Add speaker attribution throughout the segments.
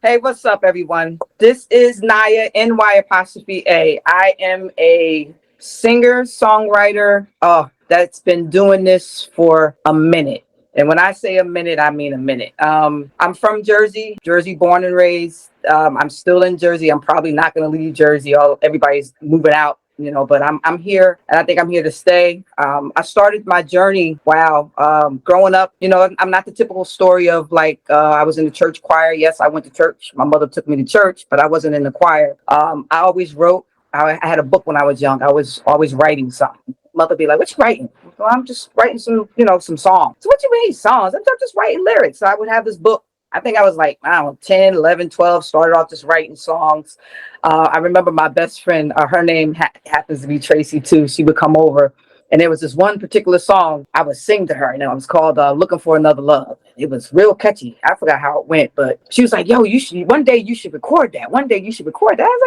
Speaker 1: Hey, what's up, everyone? This is Ny'a, Ny''A. I am a singer, songwriter, that's been doing this for a minute. And when I say a minute, I mean a minute. I'm from Jersey, born and raised. I'm still in Jersey. I'm probably not going to leave Jersey. Everybody's moving out, but I'm here, and I think I'm here to stay. I started my journey, growing up, I'm not the typical story of I was in the church choir. Yes, I went to church. My mother took me to church, but I wasn't in the choir. I always wrote. I had a book when I was young. I was always writing something. Mother be like, "What you writing?" Well, I'm just writing some songs. So what you mean songs? I'm just writing lyrics. So I would have this book. I think I was like, I don't know, 10, 11, 12, started off just writing songs. I remember my best friend, her name happens to be Tracy too. She would come over, and there was this one particular song I would sing to her, and it was called "Looking for Another Love." It was real catchy. I forgot how it went, but she was like, "Yo, one day you should record that. One day you should record that." I was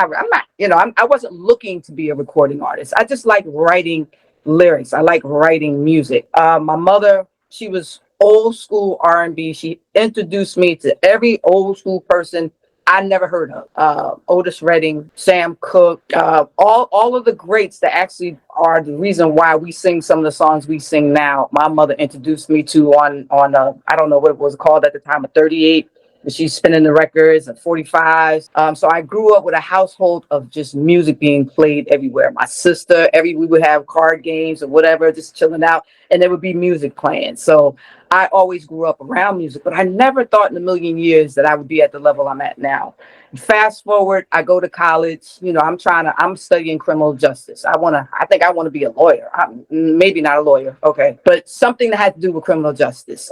Speaker 1: like, I'm not. I wasn't looking to be a recording artist. I just like writing lyrics. I like writing music. My mother, she was old school R&B. She introduced me to every old school person I never heard of. Otis Redding, Sam Cooke, all of the greats that actually are the reason why we sing some of the songs we sing now. My mother introduced me to on I don't know what it was called at the time, a 38. She's spinning the records and 45s. So I grew up with a household of just music being played everywhere. My sister, we would have card games or whatever, just chilling out, and there would be music playing. So I always grew up around music, but I never thought in a million years that I would be at the level I'm at now. Fast forward, I go to college. I'm studying criminal justice. I think I want to be a lawyer. Maybe not a lawyer, okay, but something that had to do with criminal justice.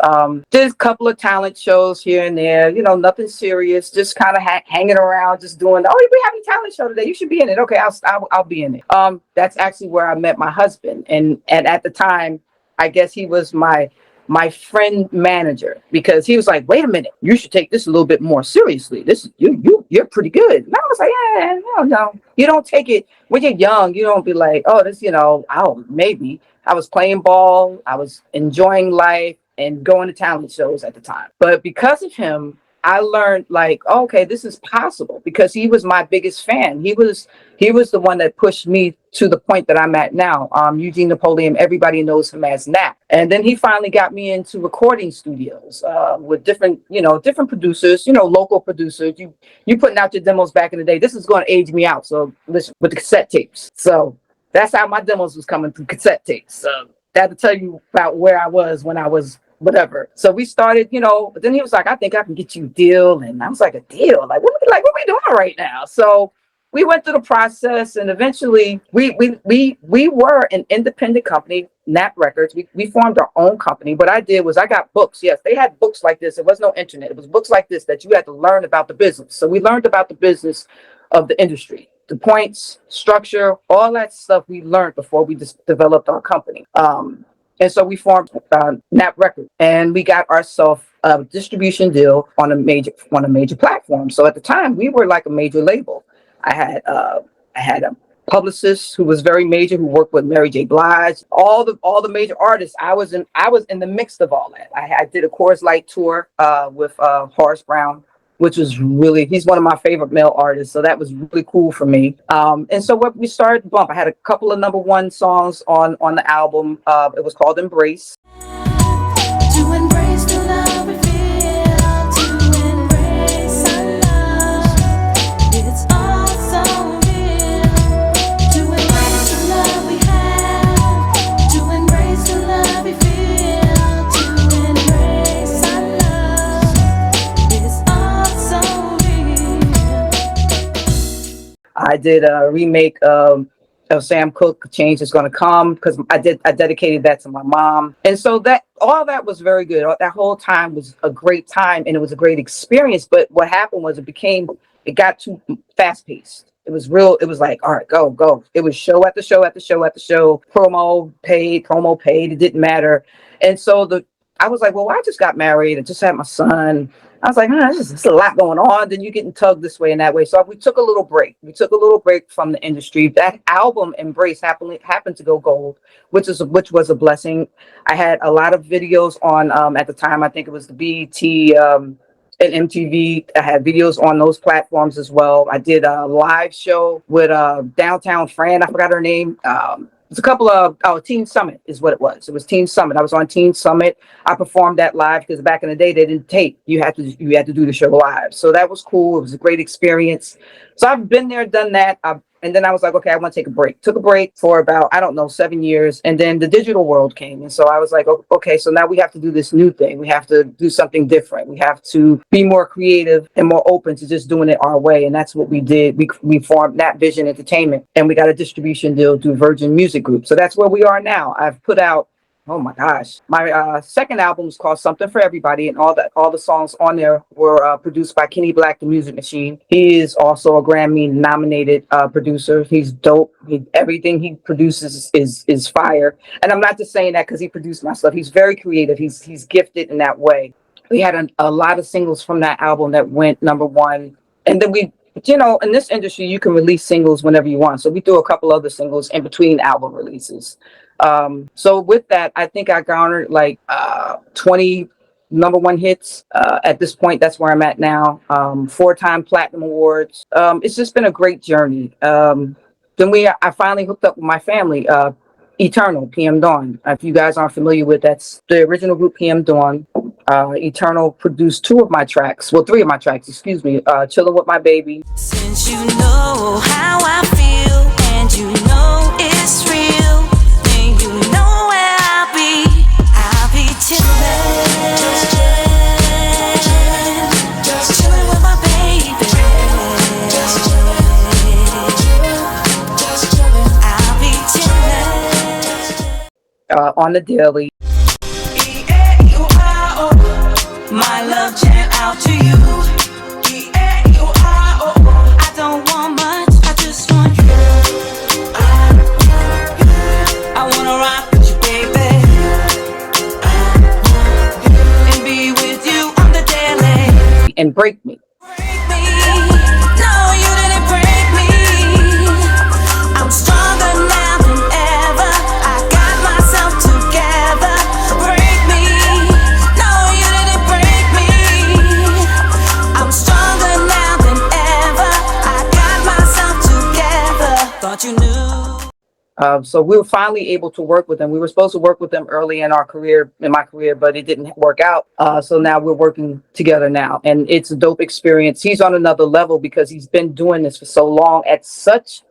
Speaker 1: Did a couple of talent shows here and there. Nothing serious. Just kind of hanging around, just doing. Oh, we have a talent show today. You should be in it. Okay, I'll be in it. That's actually where I met my husband, and at the time, I guess he was my friend manager, because he was like, "Wait a minute, you should take this a little bit more seriously. This you're pretty good." And I was like, "Yeah, no. You don't take it when you're young. You don't be like, oh, this, maybe." I was playing ball. I was enjoying life and going to talent shows at the time. But because of him, I learned okay, this is possible, because he was my biggest fan. He was the one that pushed me to the point that I'm at now. Eugene Napoleon, everybody knows him as Nat. And then he finally got me into recording studios with different producers, local producers. You putting out your demos back in the day. This is going to age me out. So listen, with the cassette tapes. So that's how my demos was coming through cassette tapes. So that'll tell you about where I was when I was whatever. So we started, but then he was like, "I think I can get you a deal." And I was like, "A deal? What we doing right now?" So we went through the process, and eventually we were an independent company, Nat Records. We formed our own company. What I did was I got books. Yes, they had books like this. It was no internet. It was books like this that you had to learn about the business. So we learned about the business of the industry, the points, structure, all that stuff we learned before we just developed our company. And so we formed Nat Records, and we got ourselves a distribution deal on a major platform. So at the time, we were like a major label. I had a publicist who was very major, who worked with Mary J. Blige, all the major artists. I was in the mix of all that. I did a Coors Light tour with Horace Brown, which was he's one of my favorite male artists. So that was really cool for me. And so what we started to bump, I had a couple of number one songs on the album. It was called Embrace. To embrace the love we feel, to embrace our love. It's all so real. To embrace the love we have, to embrace the love we feel, to embrace our love. It's I did a remake of Sam Cooke, Change Is Gonna Come, because I dedicated that to my mom. And so all that was very good. That whole time was a great time, and it was a great experience. But what happened was it got too fast paced. It was like, all right, go. It was show after show after show after show, promo paid, it didn't matter. And so I was like, well, I just got married and just had my son. I was like, there's a lot going on. Then you're getting tugged this way and that way. So we took a little break. We took a little break from the industry. That album, Embrace, happened to go gold, which was a blessing. I had a lot of videos on, at the time, I think it was the BET and MTV. I had videos on those platforms as well. I did a live show with Downtown Fran. I forgot her name. It's a couple of Teen Summit is what it was. It was Teen Summit. I was on Teen Summit. I performed that live because back in the day they didn't tape. You had to do the show live. So that was cool. It was a great experience. So I've been there, done that. And then I was like, okay, I want to take a break. Took a break for about, I don't know, 7 years. And then the digital world came. And so I was like, okay, so now we have to do this new thing. We have to do something different. We have to be more creative and more open to just doing it our way. And that's what we did. We formed Nat Vision Entertainment, and we got a distribution deal through Virgin Music Group. So that's where we are now. I've put out, oh my gosh, my second album is called Something for Everybody, and all the songs on there were produced by Kenny Black, the Music Machine. He is also a Grammy-nominated producer. He's dope. Everything he produces is fire. And I'm not just saying that because he produced my stuff. He's very creative. He's gifted in that way. We had a lot of singles from that album that went #1, and then in this industry, you can release singles whenever you want. So we threw a couple other singles in between album releases. So with that, I think I garnered like 20 #1 hits. At this point, that's where I'm at now. 4-time platinum awards. It's just been a great journey. Then I finally hooked up with my family, Eternal, PM Dawn. If you guys aren't familiar with, that's the original group PM Dawn. Eternal produced 2 of my tracks. Well, 3 of my tracks, excuse me. Chillin' with My Baby. Since you know how I feel and you know it's real, then you know where I'll be chillin'. Just chillin' with my baby. I'll be chillin'. On the daily. My love chant out to you. I don't want much, I just want you. I wanna rock with you, baby, and be with you on the daily. And break me. Break me. No, you didn't break me. I'm stronger now than ever. I got myself together. Break me. No, you didn't break me. I'm stronger now than ever. I got myself together. Thought you knew. So we were finally able to work with them. We were supposed to work with them early in my career, but it didn't work out. So now we're working together now, and it's a dope experience. He's on another level because he's been doing this for so long at such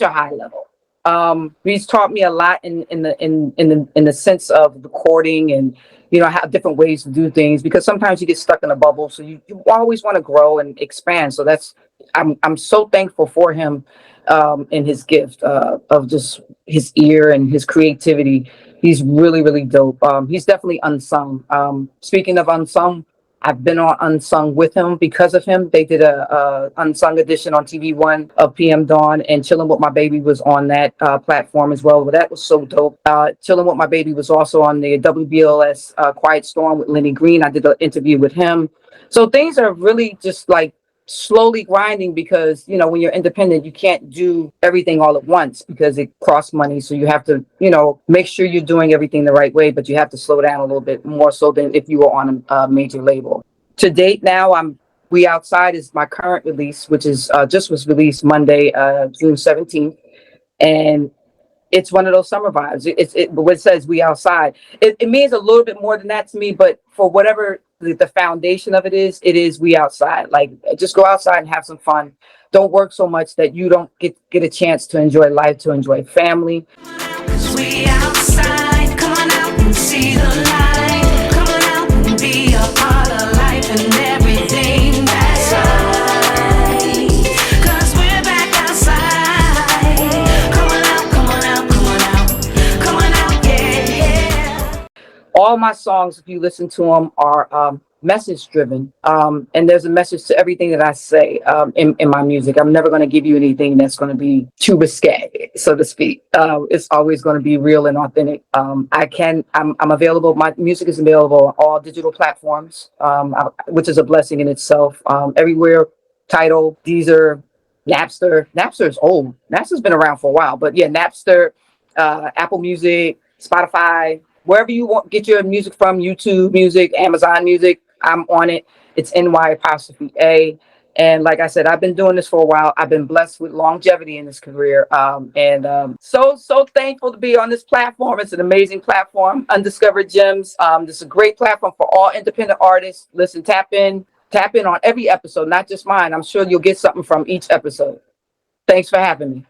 Speaker 1: a high level. He's taught me a lot in the sense of recording and how different ways to do things, because sometimes you get stuck in a bubble. So you always want to grow and expand. So I'm so thankful for him. And his gift of just his ear and his creativity. He's really, really dope. He's definitely unsung. Speaking of unsung, I've been on Unsung with him because of him. They did a unsung edition on TV1 of PM Dawn, and Chillin' with My Baby was on that platform as well. But that was so dope. Chillin' with My Baby was also on the WBLS Quiet Storm with Lenny Green. I did an interview with him. So things are really just like slowly grinding, because when you're independent, you can't do everything all at once because it costs money. So you have to make sure you're doing everything the right way, but you have to slow down a little bit more so than if you were on a major label. To date now, We Outside is my current release, which is just was released Monday, June 17th, and it's one of those summer vibes. When it says We Outside, it means a little bit more than that to me, but for whatever the foundation of it is We outside. Like, just go outside and have some fun. Don't work so much that you don't get a chance to enjoy life, to enjoy family. We outside, come on out and see the light. Come on out and be a part of life and everything that's right. 'Cause we're back outside. Come on out, come on out, come on out, come on out, yeah. All my songs, if you listen to them, are message driven, and there's a message to everything that I say in my music. I'm never going to give you anything that's going to be too risque, so to speak. It's always going to be real and authentic. I'm available. My music is available on all digital platforms, which is a blessing in itself. Everywhere. Tidal, Deezer, Napster. Napster is old. Napster's been around for a while, but yeah, Napster, Apple Music, Spotify, wherever you want get your music from, YouTube Music, Amazon Music, I'm on it. It's NY apostrophe A. And like I said, I've been doing this for a while. I've been blessed with longevity in this career. So thankful to be on this platform. It's an amazing platform, Undiscovered Gemz. This is a great platform for all independent artists. Listen, tap in on every episode, not just mine. I'm sure you'll get something from each episode. Thanks for having me.